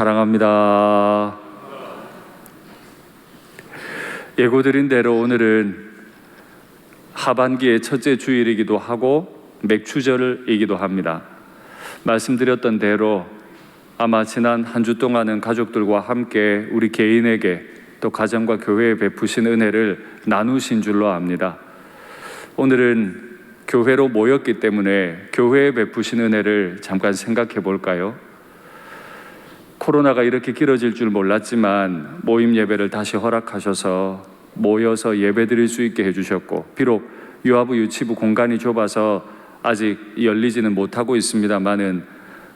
사랑합니다. 예고드린 대로 오늘은 하반기의 첫째 주일이기도 하고 맥추절이기도 합니다. 말씀드렸던 대로 아마 지난 한 주 동안은 가족들과 함께 우리 개인에게 또 가정과 교회에 베푸신 은혜를 나누신 줄로 압니다. 오늘은 교회로 모였기 때문에 교회에 베푸신 은혜를 잠깐 생각해 볼까요? 코로나가 이렇게 길어질 줄 몰랐지만 모임 예배를 다시 허락하셔서 모여서 예배 드릴 수 있게 해주셨고, 비록 유아부 유치부 공간이 좁아서 아직 열리지는 못하고 있습니다만은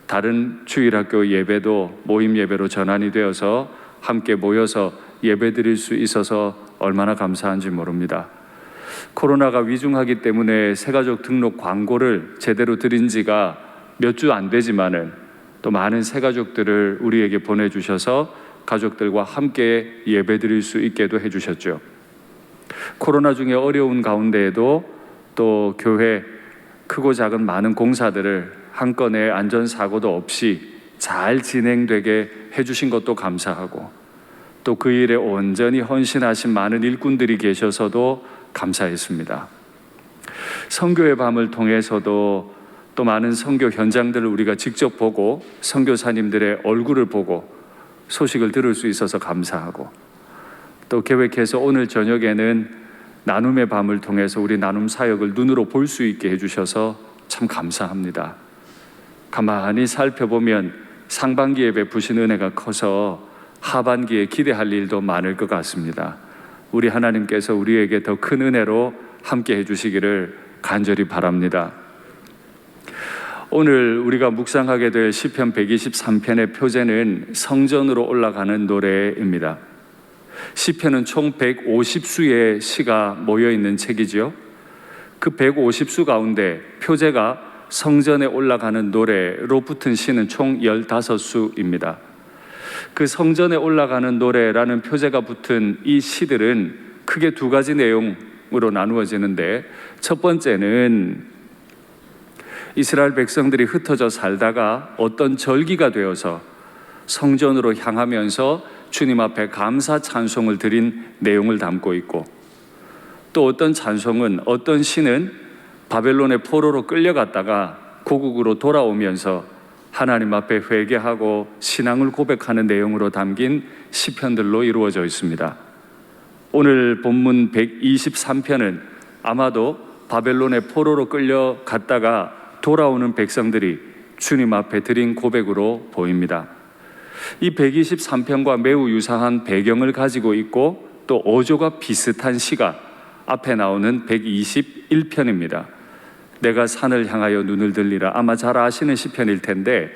다른 주일학교 예배도 모임 예배로 전환이 되어서 함께 모여서 예배 드릴 수 있어서 얼마나 감사한지 모릅니다. 코로나가 위중하기 때문에 새가족 등록 광고를 제대로 드린 지가 몇 주 안 되지만은 또 많은 새가족들을 우리에게 보내주셔서 가족들과 함께 예배 드릴 수 있게도 해주셨죠. 코로나 중에 어려운 가운데에도 또 교회 크고 작은 많은 공사들을 한 건의 안전사고도 없이 잘 진행되게 해주신 것도 감사하고, 또 그 일에 온전히 헌신하신 많은 일꾼들이 계셔서도 감사했습니다. 선교의 밤을 통해서도 또 많은 선교 현장들을 우리가 직접 보고 선교사님들의 얼굴을 보고 소식을 들을 수 있어서 감사하고, 또 계획해서 오늘 저녁에는 나눔의 밤을 통해서 우리 나눔 사역을 눈으로 볼 수 있게 해주셔서 참 감사합니다. 가만히 살펴보면 상반기에 베푸신 은혜가 커서 하반기에 기대할 일도 많을 것 같습니다. 우리 하나님께서 우리에게 더 큰 은혜로 함께 해주시기를 간절히 바랍니다. 오늘 우리가 묵상하게 될 시편 123편의 표제는 성전으로 올라가는 노래입니다. 시편은 총 150수의 시가 모여있는 책이지요. 그 150수 가운데 표제가 성전에 올라가는 노래로 붙은 시는 총 15수입니다. 그 성전에 올라가는 노래라는 표제가 붙은 이 시들은 크게 두 가지 내용으로 나누어지는데, 첫 번째는 이스라엘 백성들이 흩어져 살다가 어떤 절기가 되어서 성전으로 향하면서 주님 앞에 감사 찬송을 드린 내용을 담고 있고, 또 어떤 시는 바벨론의 포로로 끌려갔다가 고국으로 돌아오면서 하나님 앞에 회개하고 신앙을 고백하는 내용으로 담긴 시편들로 이루어져 있습니다. 오늘 본문 123편은 아마도 바벨론의 포로로 끌려갔다가 돌아오는 백성들이 주님 앞에 드린 고백으로 보입니다. 이 123편과 매우 유사한 배경을 가지고 있고 또 어조가 비슷한 시가 앞에 나오는 121편입니다. 내가 산을 향하여 눈을 들리라, 아마 잘 아시는 시편일 텐데,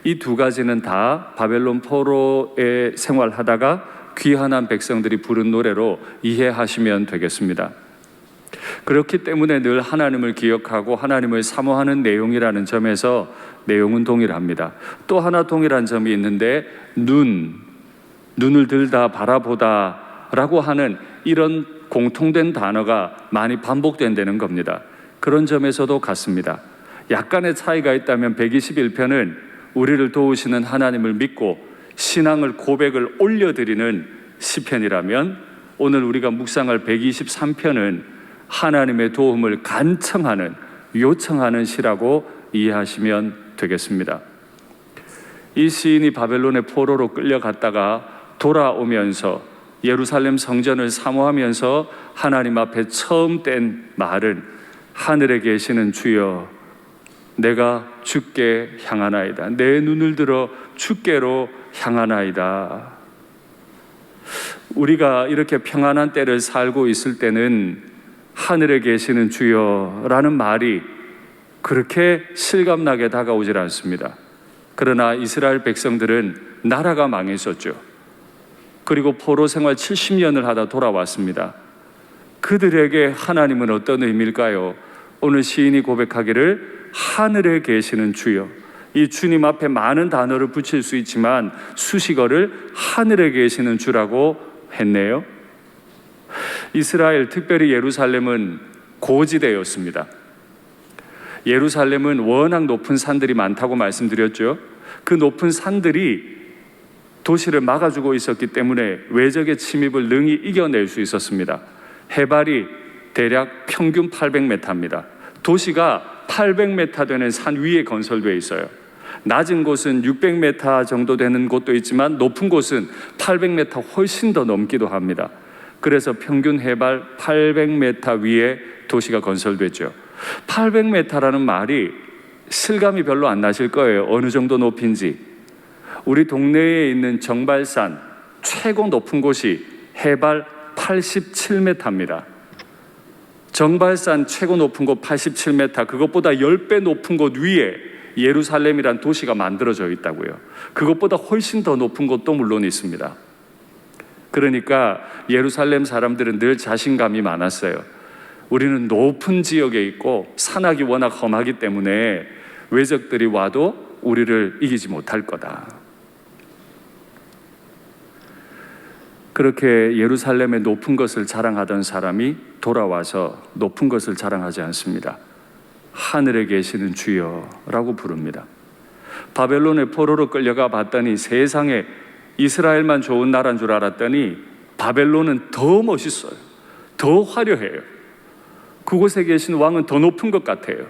이 두 가지는 다 바벨론 포로에 생활하다가 귀환한 백성들이 부른 노래로 이해하시면 되겠습니다. 그렇기 때문에 늘 하나님을 기억하고 하나님을 사모하는 내용이라는 점에서 내용은 동일합니다. 또 하나 동일한 점이 있는데, 눈을 들다 바라보다 라고 하는 이런 공통된 단어가 많이 반복된다는 겁니다. 그런 점에서도 같습니다. 약간의 차이가 있다면 121편은 우리를 도우시는 하나님을 믿고 신앙을 고백을 올려드리는 시편이라면, 오늘 우리가 묵상할 123편은 하나님의 도움을 간청하는, 요청하는 시라고 이해하시면 되겠습니다. 이 시인이 바벨론의 포로로 끌려갔다가 돌아오면서 예루살렘 성전을 사모하면서 하나님 앞에 처음 뗀 말은 하늘에 계시는 주여, 내가 주께 향하나이다. 내 눈을 들어 주께로 향하나이다. 우리가 이렇게 평안한 때를 살고 있을 때는 하늘에 계시는 주여라는 말이 그렇게 실감나게 다가오질 않습니다. 그러나 이스라엘 백성들은 나라가 망했었죠. 그리고 포로 생활 70년을 하다 돌아왔습니다. 그들에게 하나님은 어떤 의미일까요? 오늘 시인이 고백하기를 하늘에 계시는 주여, 이 주님 앞에 많은 단어를 붙일 수 있지만 수식어를 하늘에 계시는 주라고 했네요. 이스라엘, 특별히 예루살렘은 고지대였습니다. 예루살렘은 워낙 높은 산들이 많다고 말씀드렸죠. 그 높은 산들이 도시를 막아주고 있었기 때문에 외적의 침입을 능히 이겨낼 수 있었습니다. 해발이 대략 평균 800m입니다. 도시가 800m 되는 산 위에 건설되어 있어요. 낮은 곳은 600m 정도 되는 곳도 있지만 높은 곳은 800m 훨씬 더 넘기도 합니다. 그래서 평균 해발 800m 위에 도시가 건설됐죠. 800m라는 말이 실감이 별로 안 나실 거예요. 어느 정도 높인지. 우리 동네에 있는 정발산 최고 높은 곳이 해발 87m입니다. 정발산 최고 높은 곳 87m, 그것보다 10배 높은 곳 위에 예루살렘이란 도시가 만들어져 있다고요. 그것보다 훨씬 더 높은 곳도 물론 있습니다. 그러니까 예루살렘 사람들은 늘 자신감이 많았어요. 우리는 높은 지역에 있고 산악이 워낙 험하기 때문에 외적들이 와도 우리를 이기지 못할 거다. 그렇게 예루살렘의 높은 것을 자랑하던 사람이 돌아와서 높은 것을 자랑하지 않습니다. 하늘에 계시는 주여라고 부릅니다. 바벨론의 포로로 끌려가 봤더니 세상에 이스라엘만 좋은 나라인 줄 알았더니 바벨론은 더 멋있어요. 더 화려해요. 그곳에 계신 왕은 더 높은 것 같아요.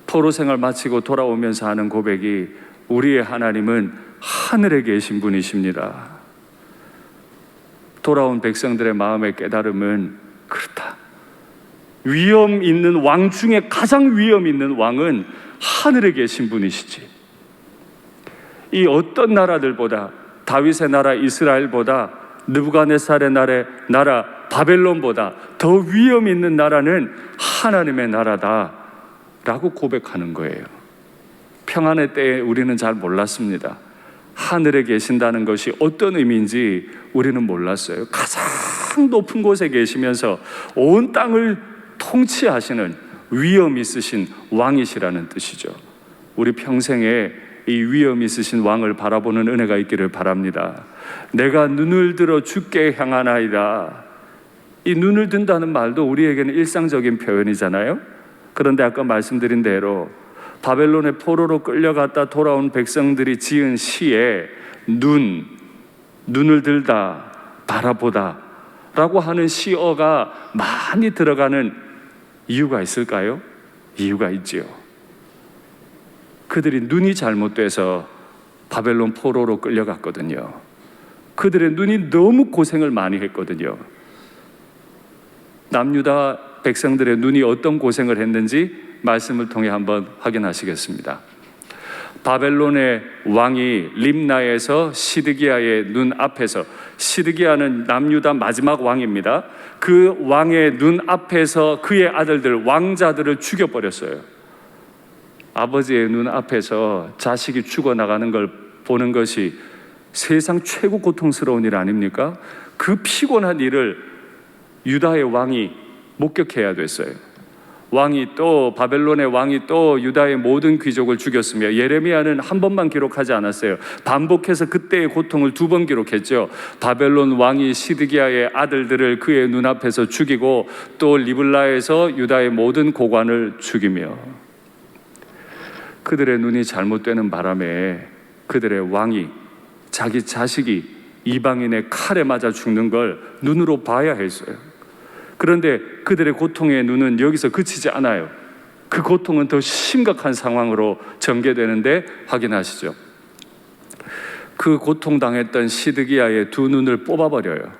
포로 생활 마치고 돌아오면서 하는 고백이 우리의 하나님은 하늘에 계신 분이십니다. 돌아온 백성들의 마음의 깨달음은 그렇다. 위엄 있는 왕 중에 가장 위엄 있는 왕은 하늘에 계신 분이시지. 이 어떤 나라들보다, 다윗의 나라 이스라엘보다, 느부갓네살의 나라 바벨론보다 더 위엄 있는 나라는 하나님의 나라다 라고 고백하는 거예요. 평안의 때에 우리는 잘 몰랐습니다. 하늘에 계신다는 것이 어떤 의미인지 우리는 몰랐어요. 가장 높은 곳에 계시면서 온 땅을 통치하시는 위엄 있으신 왕이시라는 뜻이죠. 우리 평생에 이 위엄 있으신 왕을 바라보는 은혜가 있기를 바랍니다. 내가 눈을 들어 주께 향하나이다. 이 눈을 든다는 말도 우리에게는 일상적인 표현이잖아요. 그런데 아까 말씀드린 대로 바벨론의 포로로 끌려갔다 돌아온 백성들이 지은 시에 눈을 들다, 바라보다 라고 하는 시어가 많이 들어가는 이유가 있을까요? 이유가 있지요. 그들이 눈이 잘못돼서 바벨론 포로로 끌려갔거든요. 그들의 눈이 너무 고생을 많이 했거든요. 남유다 백성들의 눈이 어떤 고생을 했는지 말씀을 통해 한번 확인하시겠습니다. 바벨론의 왕이 림나에서 시드기야의 눈 앞에서, 시드기야는 남유다 마지막 왕입니다. 그 왕의 눈 앞에서 그의 아들들, 왕자들을 죽여버렸어요. 아버지의 눈 앞에서 자식이 죽어나가는 걸 보는 것이 세상 최고 고통스러운 일 아닙니까? 그 피곤한 일을 유다의 왕이 목격해야 됐어요. 바벨론의 왕이 또 유다의 모든 귀족을 죽였으며, 예레미야는 한 번만 기록하지 않았어요. 반복해서 그때의 고통을 2번 기록했죠. 바벨론 왕이 시드기야의 아들들을 그의 눈앞에서 죽이고, 또 리블라에서 유다의 모든 고관을 죽이며, 그들의 눈이 잘못되는 바람에 그들의 왕이, 자기 자식이 이방인의 칼에 맞아 죽는 걸 눈으로 봐야 했어요. 그런데 그들의 고통의 눈은 여기서 그치지 않아요. 그 고통은 더 심각한 상황으로 전개되는데 확인하시죠. 그 고통당했던 시드기야의 2눈을 뽑아버려요.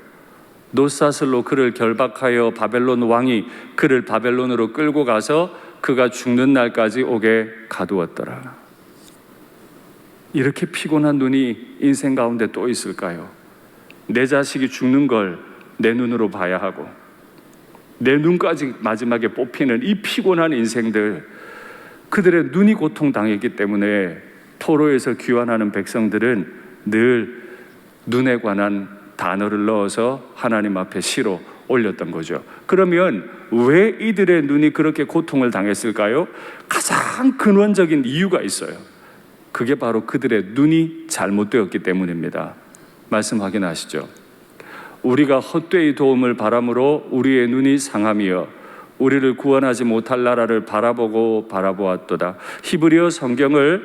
노사슬로 그를 결박하여 바벨론 왕이 그를 바벨론으로 끌고 가서 그가 죽는 날까지 오게 가두었더라. 이렇게 피곤한 눈이 인생 가운데 또 있을까요? 내 자식이 죽는 걸 내 눈으로 봐야 하고, 내 눈까지 마지막에 뽑히는 이 피곤한 인생들, 그들의 눈이 고통당했기 때문에 포로에서 귀환하는 백성들은 늘 눈에 관한 단어를 넣어서 하나님 앞에 시로 올렸던 거죠. 그러면 왜 이들의 눈이 그렇게 고통을 당했을까요? 가장 근원적인 이유가 있어요. 그게 바로 그들의 눈이 잘못되었기 때문입니다. 말씀 확인하시죠. 우리가 헛되이 도움을 바람으로 우리의 눈이 상하며 우리를 구원하지 못할 나라를 바라보고 바라보았도다. 히브리어 성경을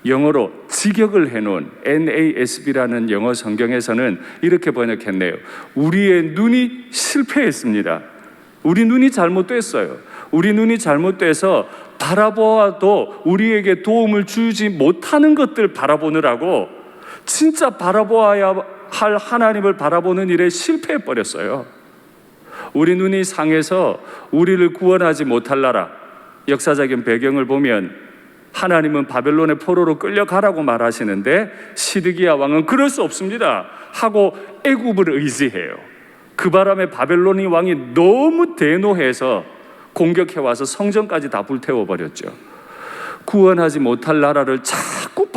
영어로 직역을 해놓은 NASB라는 영어 성경에서는 이렇게 번역했네요. 우리의 눈이 실패했습니다. 우리 눈이 잘못됐어요. 우리 눈이 잘못돼서 바라보아도 우리에게 도움을 주지 못하는 것들 바라보느라고 진짜 바라보아야 할 하나님을 바라보는 일에 실패해버렸어요. 우리 눈이 상해서 우리를 구원하지 못할 나라, 역사적인 배경을 보면 하나님은 바벨론의 포로로 끌려가라고 말하시는데 시드기야 왕은 그럴 수 없습니다 하고 애굽을 의지해요. 그 바람에 바벨론이 왕이 너무 대노해서 공격해와서 성전까지 다 불태워버렸죠. 구원하지 못할 나라를 자꾸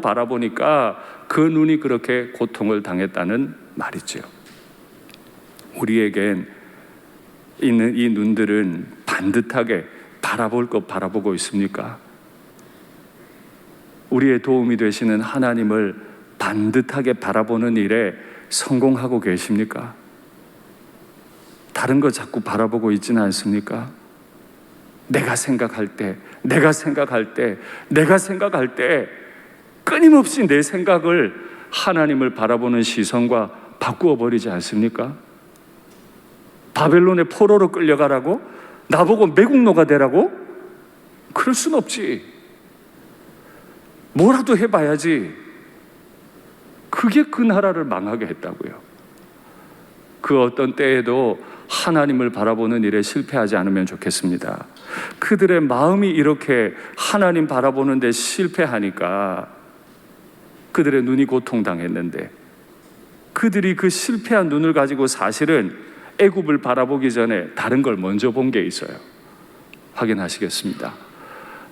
바라보니까 그 눈이 그렇게 고통을 당했다는 말이죠. 우리에겐 있는 이 눈들은 반듯하게 바라볼 것 바라보고 있습니까? 우리의 도움이 되시는 하나님을 반듯하게 바라보는 일에 성공하고 계십니까? 다른 거 자꾸 바라보고 있지는 않습니까? 내가 생각할 때 끊임없이 내 생각을 하나님을 바라보는 시선과 바꾸어 버리지 않습니까? 바벨론의 포로로 끌려가라고? 나보고 매국노가 되라고? 그럴 순 없지. 뭐라도 해봐야지. 그게 그 나라를 망하게 했다고요. 그 어떤 때에도 하나님을 바라보는 일에 실패하지 않으면 좋겠습니다. 그들의 마음이 이렇게 하나님 바라보는 데 실패하니까 그들의 눈이 고통당했는데, 그들이 그 실패한 눈을 가지고 사실은 애굽을 바라보기 전에 다른 걸 먼저 본 게 있어요. 확인하시겠습니다.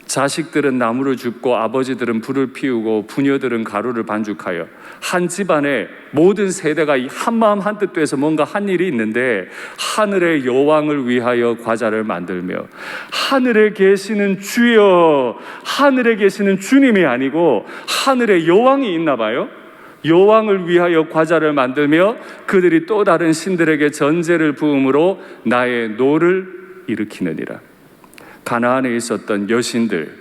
자식들은 나무를 줍고 아버지들은 불을 피우고 부녀들은 가루를 반죽하여 한 집안의 모든 세대가 한마음 한뜻 돼서 뭔가 한 일이 있는데, 하늘의 여왕을 위하여 과자를 만들며, 하늘에 계시는 주여, 하늘에 계시는 주님이 아니고 하늘에 여왕이 있나 봐요. 여왕을 위하여 과자를 만들며 그들이 또 다른 신들에게 전제를 부음으로 나의 노를 일으키느니라. 가나안에 있었던 여신들,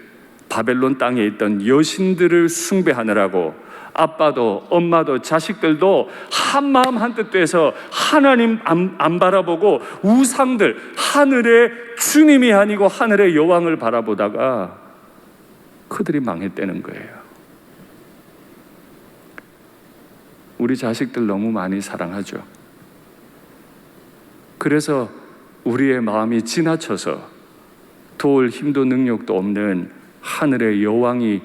바벨론 땅에 있던 여신들을 숭배하느라고 아빠도 엄마도 자식들도 한마음 한뜻 돼서 하나님 안 바라보고 우상들, 하늘의 주님이 아니고 하늘의 여왕을 바라보다가 그들이 망했다는 거예요. 우리 자식들 너무 많이 사랑하죠. 그래서 우리의 마음이 지나쳐서 도울 힘도 능력도 없는 하늘의 여왕을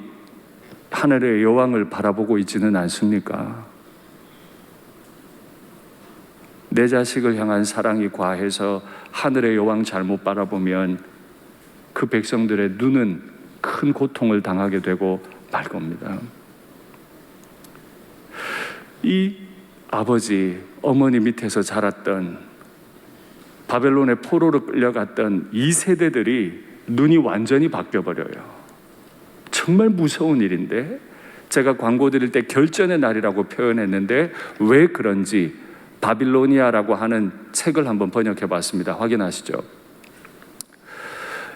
바라보고 있지는 않습니까? 내 자식을 향한 사랑이 과해서 하늘의 여왕 잘못 바라보면 그 백성들의 눈은 큰 고통을 당하게 되고 말 겁니다. 이 아버지, 어머니 밑에서 자랐던, 바벨론의 포로로 끌려갔던 이 세대들이 눈이 완전히 바뀌어버려요. 정말 무서운 일인데, 제가 광고 드릴 때 결전의 날이라고 표현했는데 왜 그런지 바빌로니아라고 하는 책을 한번 번역해 봤습니다. 확인하시죠.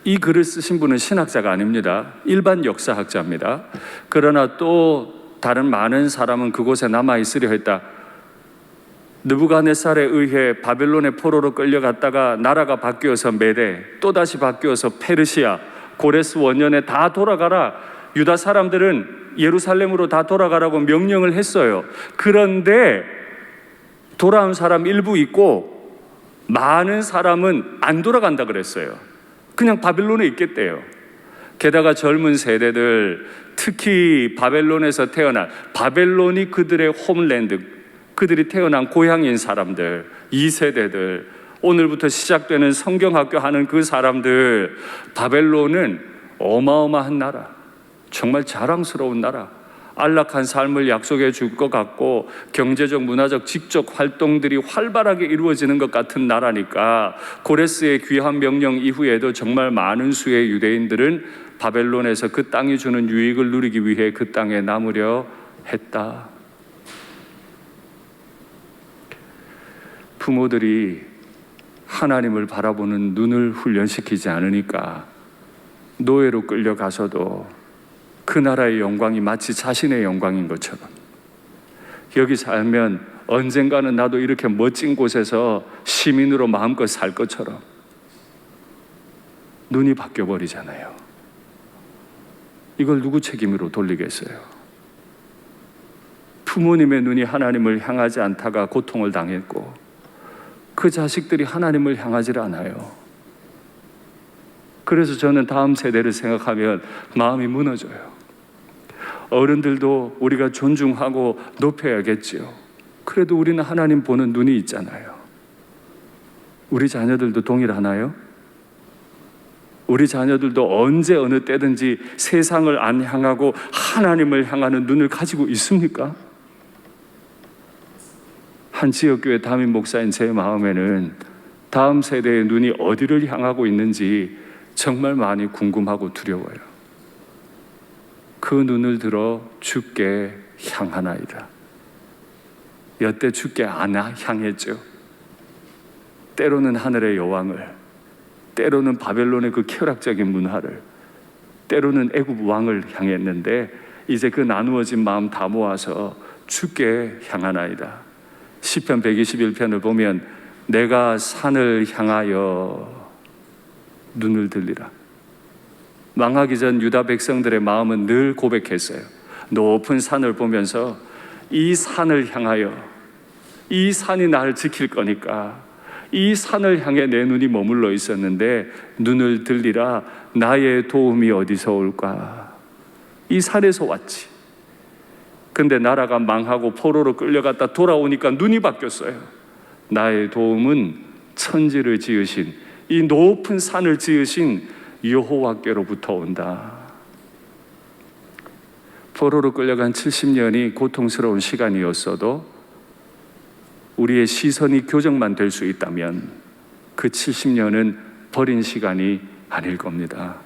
이 글을 쓰신 분은 신학자가 아닙니다. 일반 역사학자입니다. 그러나 또 다른 많은 사람은 그곳에 남아있으려 했다. 느부갓네살에 의해 바벨론의 포로로 끌려갔다가 나라가 바뀌어서 메대, 또다시 바뀌어서 페르시아, 고레스 원년에 다 돌아가라. 유다 사람들은 예루살렘으로 다 돌아가라고 명령을 했어요. 그런데 돌아온 사람 일부 있고 많은 사람은 안 돌아간다 그랬어요. 그냥 바벨론에 있겠대요. 게다가 젊은 세대들, 특히 바벨론에서 태어난, 바벨론이 그들의 홈랜드, 그들이 태어난 고향인 사람들, 이 세대들, 오늘부터 시작되는 성경학교 하는 그 사람들, 바벨론은 어마어마한 나라, 정말 자랑스러운 나라, 안락한 삶을 약속해 줄 것 같고 경제적, 문화적, 지적 활동들이 활발하게 이루어지는 것 같은 나라니까 고레스의 귀환 명령 이후에도 정말 많은 수의 유대인들은 바벨론에서 그 땅이 주는 유익을 누리기 위해 그 땅에 남으려 했다. 부모들이 하나님을 바라보는 눈을 훈련시키지 않으니까 노예로 끌려가서도 그 나라의 영광이 마치 자신의 영광인 것처럼, 여기 살면 언젠가는 나도 이렇게 멋진 곳에서 시민으로 마음껏 살 것처럼 눈이 바뀌어버리잖아요. 이걸 누구 책임으로 돌리겠어요? 부모님의 눈이 하나님을 향하지 않다가 고통을 당했고, 그 자식들이 하나님을 향하지 않아요. 그래서 저는 다음 세대를 생각하면 마음이 무너져요. 어른들도 우리가 존중하고 높여야겠지요. 그래도 우리는 하나님 보는 눈이 있잖아요. 우리 자녀들도 동일하나요? 우리 자녀들도 언제 어느 때든지 세상을 안 향하고 하나님을 향하는 눈을 가지고 있습니까? 한 지역교회 담임 목사인 제 마음에는 다음 세대의 눈이 어디를 향하고 있는지 정말 많이 궁금하고 두려워요. 그 눈을 들어 주께 향하나이다. 여태 주께 안 향했죠. 때로는 하늘의 여왕을, 때로는 바벨론의 그 쾌락적인 문화를, 때로는 애굽 왕을 향했는데 이제 그 나누어진 마음 다 모아서 주께 향하나이다. 시편 121편을 보면 내가 산을 향하여 눈을 들리라. 망하기 전 유다 백성들의 마음은 늘 고백했어요. 높은 산을 보면서 이 산을 향하여, 이 산이 나를 지킬 거니까 이 산을 향해 내 눈이 머물러 있었는데 눈을 들리라. 나의 도움이 어디서 올까? 이 산에서 왔지. 근데 나라가 망하고 포로로 끌려갔다 돌아오니까 눈이 바뀌었어요. 나의 도움은 천지를 지으신, 이 높은 산을 지으신 여호와께로부터 온다. 포로로 끌려간 70년이 고통스러운 시간이었어도 우리의 시선이 교정만 될 수 있다면 그 70년은 버린 시간이 아닐 겁니다.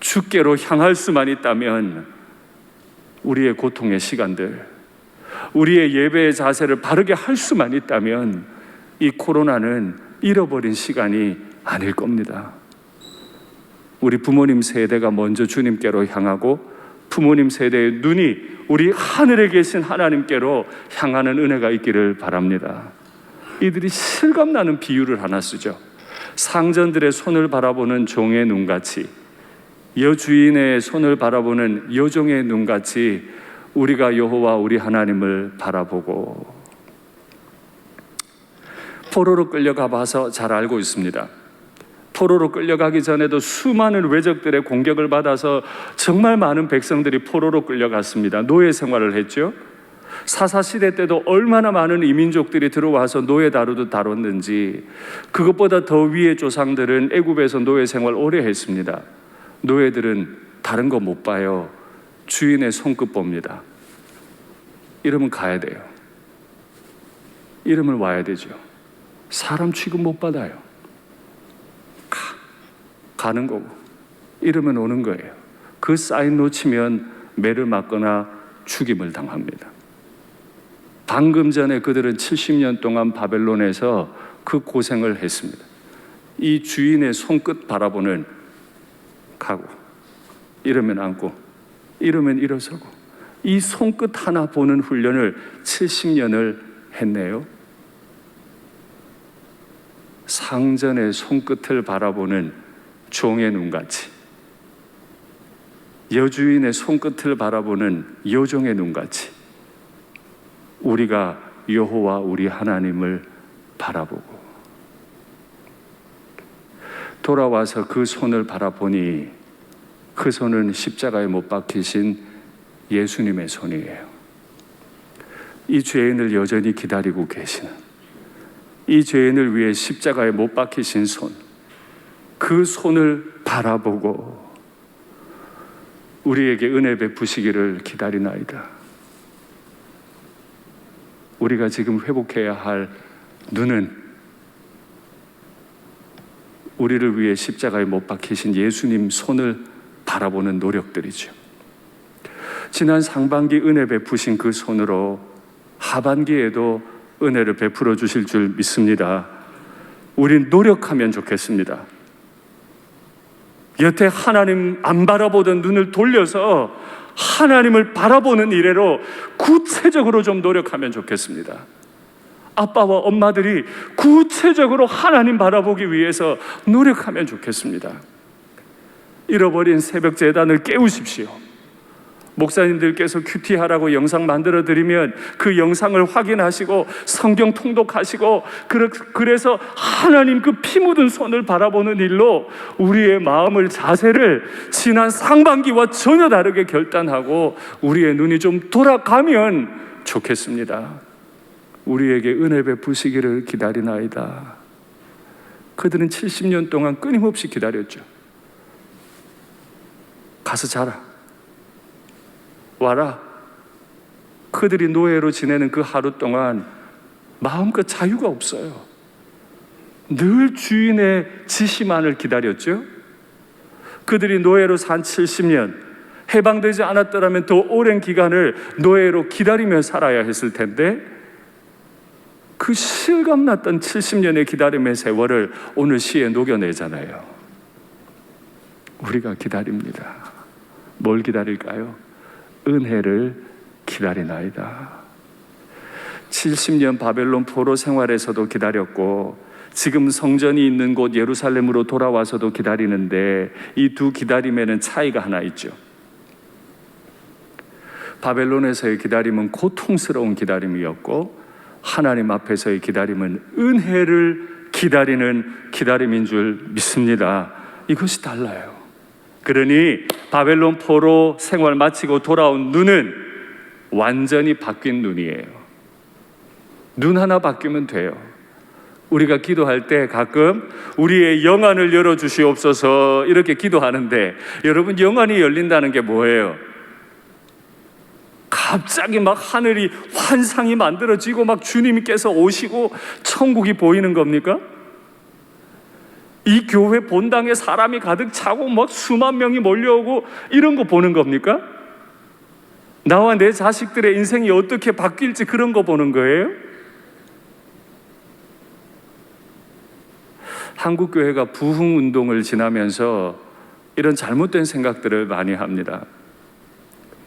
주께로 향할 수만 있다면 우리의 고통의 시간들, 우리의 예배의 자세를 바르게 할 수만 있다면 이 코로나는 잃어버린 시간이 아닐 겁니다. 우리 부모님 세대가 먼저 주님께로 향하고 부모님 세대의 눈이 우리 하늘에 계신 하나님께로 향하는 은혜가 있기를 바랍니다. 이들이 실감나는 비유를 하나 쓰죠. 상전들의 손을 바라보는 종의 눈같이, 여주인의 손을 바라보는 여종의 눈같이 우리가 여호와 우리 하나님을 바라보고, 포로로 끌려가 봐서 잘 알고 있습니다. 포로로 끌려가기 전에도 수많은 외적들의 공격을 받아서 정말 많은 백성들이 포로로 끌려갔습니다. 노예 생활을 했죠. 사사시대 때도 얼마나 많은 이민족들이 들어와서 노예 다뤘는지, 그것보다 더 위의 조상들은 애굽에서 노예 생활 오래 했습니다. 노예들은 다른 거 못 봐요. 주인의 손끝 봅니다. 이러면 가야 돼요. 이러면 와야 되죠. 사람 취급 못 받아요. 가는 거고, 이러면 오는 거예요. 그 사인 놓치면 매를 맞거나 죽임을 당합니다. 방금 전에 그들은 70년 동안 바벨론에서 그 고생을 했습니다. 이 주인의 손끝 바라보는 가고, 이러면 앉고, 이러면 일어서고, 이 손끝 하나 보는 훈련을 70년을 했네요. 상전의 손끝을 바라보는 종의 눈같이, 여주인의 손끝을 바라보는 여종의 눈같이 우리가 여호와 우리 하나님을 바라보고, 돌아와서 그 손을 바라보니 그 손은 십자가에 못 박히신 예수님의 손이에요. 이 죄인을 여전히 기다리고 계시는, 이 죄인을 위해 십자가에 못 박히신 손, 그 손을 바라보고 우리에게 은혜 베푸시기를 기다리나이다. 우리가 지금 회복해야 할 눈은 우리를 위해 십자가에 못 박히신 예수님 손을 바라보는 노력들이죠. 지난 상반기 은혜 베푸신 그 손으로 하반기에도 은혜를 베풀어 주실 줄 믿습니다. 우린 노력하면 좋겠습니다. 여태 하나님 안 바라보던 눈을 돌려서 하나님을 바라보는 이래로 구체적으로 좀 노력하면 좋겠습니다. 아빠와 엄마들이 구체적으로 하나님 바라보기 위해서 노력하면 좋겠습니다. 잃어버린 새벽 제단을 깨우십시오. 목사님들께서 큐티하라고 영상 만들어 드리면 그 영상을 확인하시고 성경 통독하시고, 그래서 하나님 그 피 묻은 손을 바라보는 일로 우리의 마음을, 자세를 지난 상반기와 전혀 다르게 결단하고 우리의 눈이 좀 돌아가면 좋겠습니다. 우리에게 은혜 베푸시기를 기다리나이다. 그들은 70년 동안 끊임없이 기다렸죠. 가서 자라, 와라. 그들이 노예로 지내는 그 하루 동안 마음껏 자유가 없어요. 늘 주인의 지시만을 기다렸죠. 그들이 노예로 산 70년, 해방되지 않았더라면 더 오랜 기간을 노예로 기다리며 살아야 했을 텐데, 그 실감났던 70년의 기다림의 세월을 오늘 시에 녹여내잖아요. 우리가 기다립니다. 뭘 기다릴까요? 은혜를 기다리나이다. 70년 바벨론 포로 생활에서도 기다렸고, 지금 성전이 있는 곳 예루살렘으로 돌아와서도 기다리는데, 이 두 기다림에는 차이가 하나 있죠. 바벨론에서의 기다림은 고통스러운 기다림이었고, 하나님 앞에서의 기다림은 은혜를 기다리는 기다림인 줄 믿습니다. 이것이 달라요. 그러니 바벨론 포로 생활 마치고 돌아온 눈은 완전히 바뀐 눈이에요. 눈 하나 바뀌면 돼요. 우리가 기도할 때 가끔 우리의 영안을 열어주시옵소서 이렇게 기도하는데, 여러분, 영안이 열린다는 게 뭐예요? 갑자기 막 하늘이 환상이 만들어지고 막 주님께서 오시고 천국이 보이는 겁니까? 이 교회 본당에 사람이 가득 차고 막 수만 명이 몰려오고 이런 거 보는 겁니까? 나와 내 자식들의 인생이 어떻게 바뀔지 그런 거 보는 거예요? 한국교회가 부흥운동을 지나면서 이런 잘못된 생각들을 많이 합니다.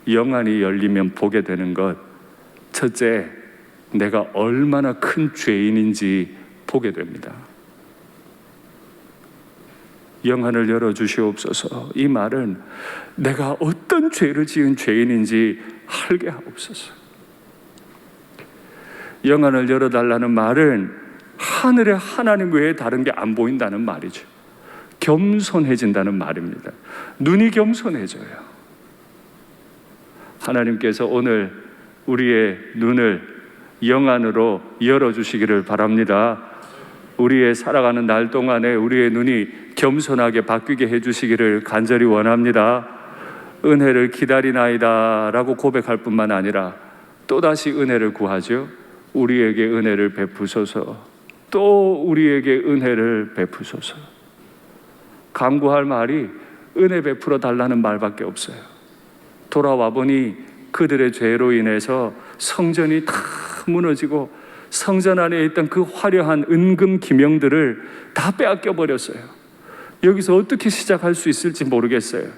영안이 열리면 보게 되는 것, 첫째, 내가 얼마나 큰 죄인인지 보게 됩니다. 영안을 열어주시옵소서. 이 말은 내가 어떤 죄를 지은 죄인인지 알게 하옵소서. 영안을 열어달라는 말은 하늘에 하나님 외에 다른 게 안 보인다는 말이죠. 겸손해진다는 말입니다. 눈이 겸손해져요. 하나님께서 오늘 우리의 눈을 영안으로 열어주시기를 바랍니다. 우리의 살아가는 날 동안에 우리의 눈이 겸손하게 바뀌게 해주시기를 간절히 원합니다. 은혜를 기다리나이다 라고 고백할 뿐만 아니라 또다시 은혜를 구하죠. 우리에게 은혜를 베푸소서. 또 우리에게 은혜를 베푸소서. 간구할 말이 은혜 베풀어 달라는 말밖에 없어요. 돌아와 보니 그들의 죄로 인해서 성전이 다 무너지고 성전 안에 있던 그 화려한 은금 기명들을 다 빼앗겨 버렸어요. 여기서 어떻게 시작할 수 있을지 모르겠어요.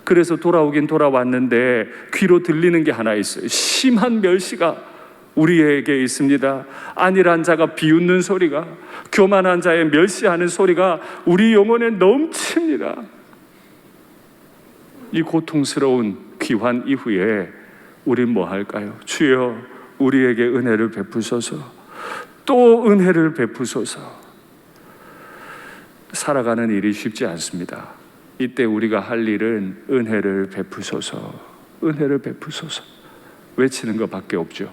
그래서 돌아오긴 돌아왔는데 귀로 들리는 게 하나 있어요. 심한 멸시가 우리에게 있습니다. 안일한 자가 비웃는 소리가, 교만한 자의 멸시하는 소리가 우리 영혼에 넘칩니다. 이 고통스러운 귀환 이후에 우린 뭐 할까요? 주여, 우리에게 은혜를 베푸소서. 또 은혜를 베푸소서. 살아가는 일이 쉽지 않습니다. 이때 우리가 할 일은 은혜를 베푸소서, 은혜를 베푸소서 외치는 것밖에 없죠.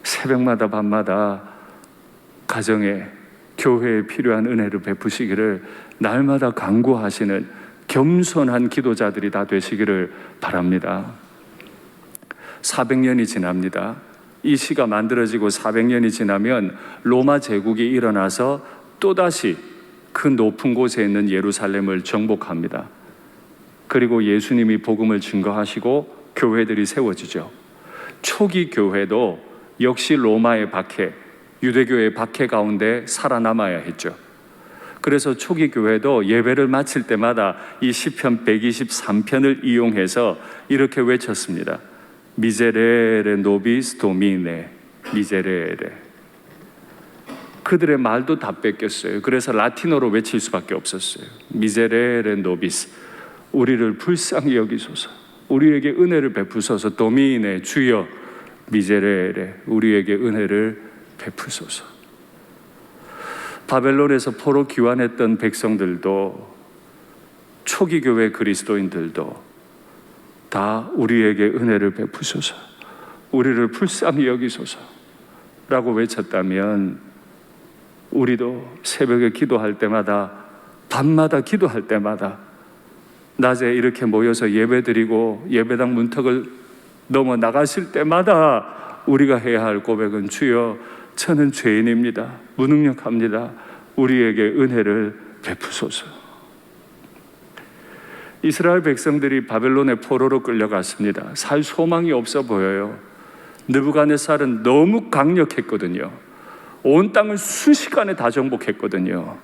새벽마다 밤마다 가정에, 교회에 필요한 은혜를 베푸시기를 날마다 간구하시는 겸손한 기도자들이 다 되시기를 바랍니다. 400년이 지납니다. 이 시가 만들어지고 400년이 지나면 로마 제국이 일어나서 또다시 그 높은 곳에 있는 예루살렘을 정복합니다. 그리고 예수님이 복음을 증거하시고 교회들이 세워지죠. 초기 교회도 역시 로마의 박해, 유대교의 박해 가운데 살아남아야 했죠. 그래서 초기 교회도 예배를 마칠 때마다 이 시편 123편을 이용해서 이렇게 외쳤습니다. 미제레레 노비스 도미네, 미제레레. 그들의 말도 다 뺏겼어요. 그래서 라틴어로 외칠 수밖에 없었어요. 미제레레 노비스, 우리를 불쌍히 여기소서, 우리에게 은혜를 베푸소서. 도미네, 주여. 미제레레, 우리에게 은혜를 베푸소서. 바벨론에서 포로 귀환했던 백성들도, 초기 교회 그리스도인들도 다 우리에게 은혜를 베푸소서, 우리를 불쌍히 여기소서 라고 외쳤다면, 우리도 새벽에 기도할 때마다, 밤마다 기도할 때마다, 낮에 이렇게 모여서 예배드리고 예배당 문턱을 넘어 나가실 때마다 우리가 해야 할 고백은, 주여, 저는 죄인입니다. 무능력합니다. 우리에게 은혜를 베푸소서. 이스라엘 백성들이 바벨론의 포로로 끌려갔습니다. 살 소망이 없어 보여요. 느부갓네살은 너무 강력했거든요. 온 땅을 순식간에 다 정복했거든요.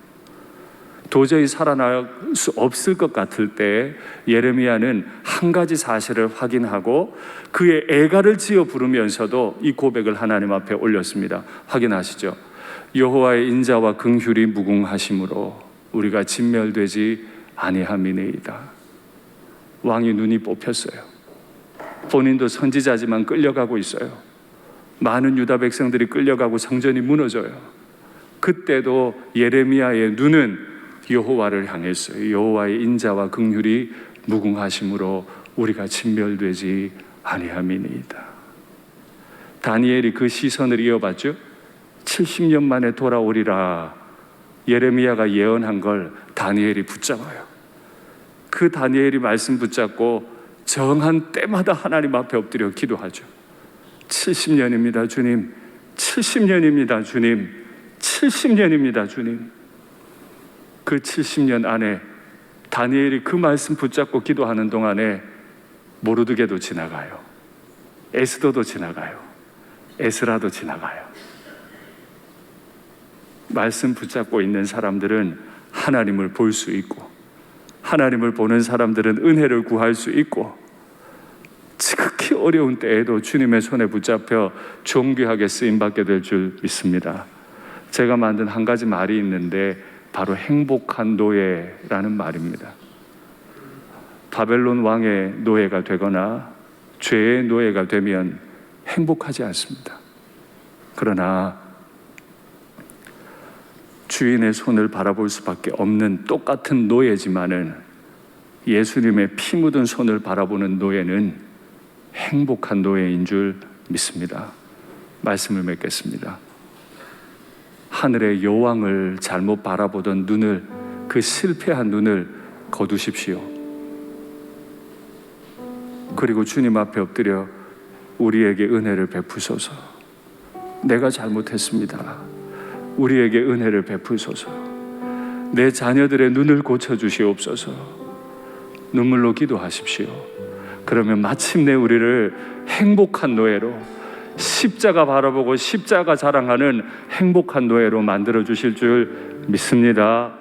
도저히 살아날 수 없을 것 같을 때 예레미야는 한 가지 사실을 확인하고 그의 애가를 지어 부르면서도 이 고백을 하나님 앞에 올렸습니다. 확인하시죠? 여호와의 인자와 긍휼이 무궁하심으로 우리가 진멸되지 아니함이니이다. 왕이 눈이 뽑혔어요. 본인도 선지자지만 끌려가고 있어요. 많은 유다 백성들이 끌려가고 성전이 무너져요. 그때도 예레미야의 눈은 여호와를 향했어요. 여호와의 인자와 긍휼이 무궁하심으로 우리가 진멸되지 아니함이니이다. 다니엘이 그 시선을 이어봤죠. 70년 만에 돌아오리라 예레미야가 예언한 걸 다니엘이 붙잡아요. 그 다니엘이 말씀 붙잡고 정한 때마다 하나님 앞에 엎드려 기도하죠. 70년입니다 주님, 70년입니다 주님, 70년입니다 주님. 그 70년 안에 다니엘이 그 말씀 붙잡고 기도하는 동안에 모르드게도 지나가요. 에스더도 지나가요. 에스라도 지나가요. 말씀 붙잡고 있는 사람들은 하나님을 볼 수 있고, 하나님을 보는 사람들은 은혜를 구할 수 있고, 지극히 어려운 때에도 주님의 손에 붙잡혀 존귀하게 쓰임받게 될 줄 믿습니다. 제가 만든 한 가지 말이 있는데 바로 행복한 노예라는 말입니다. 바벨론 왕의 노예가 되거나 죄의 노예가 되면 행복하지 않습니다. 그러나 주인의 손을 바라볼 수밖에 없는 똑같은 노예지만은 예수님의 피 묻은 손을 바라보는 노예는 행복한 노예인 줄 믿습니다. 말씀을 맺겠습니다. 하늘의 여왕을 잘못 바라보던 눈을, 그 실패한 눈을 거두십시오. 그리고 주님 앞에 엎드려 우리에게 은혜를 베푸소서. 내가 잘못했습니다. 우리에게 은혜를 베푸소서. 내 자녀들의 눈을 고쳐주시옵소서. 눈물로 기도하십시오. 그러면 마침내 우리를 행복한 노예로, 십자가 바라보고 십자가 자랑하는 행복한 노예로 만들어 주실 줄 믿습니다.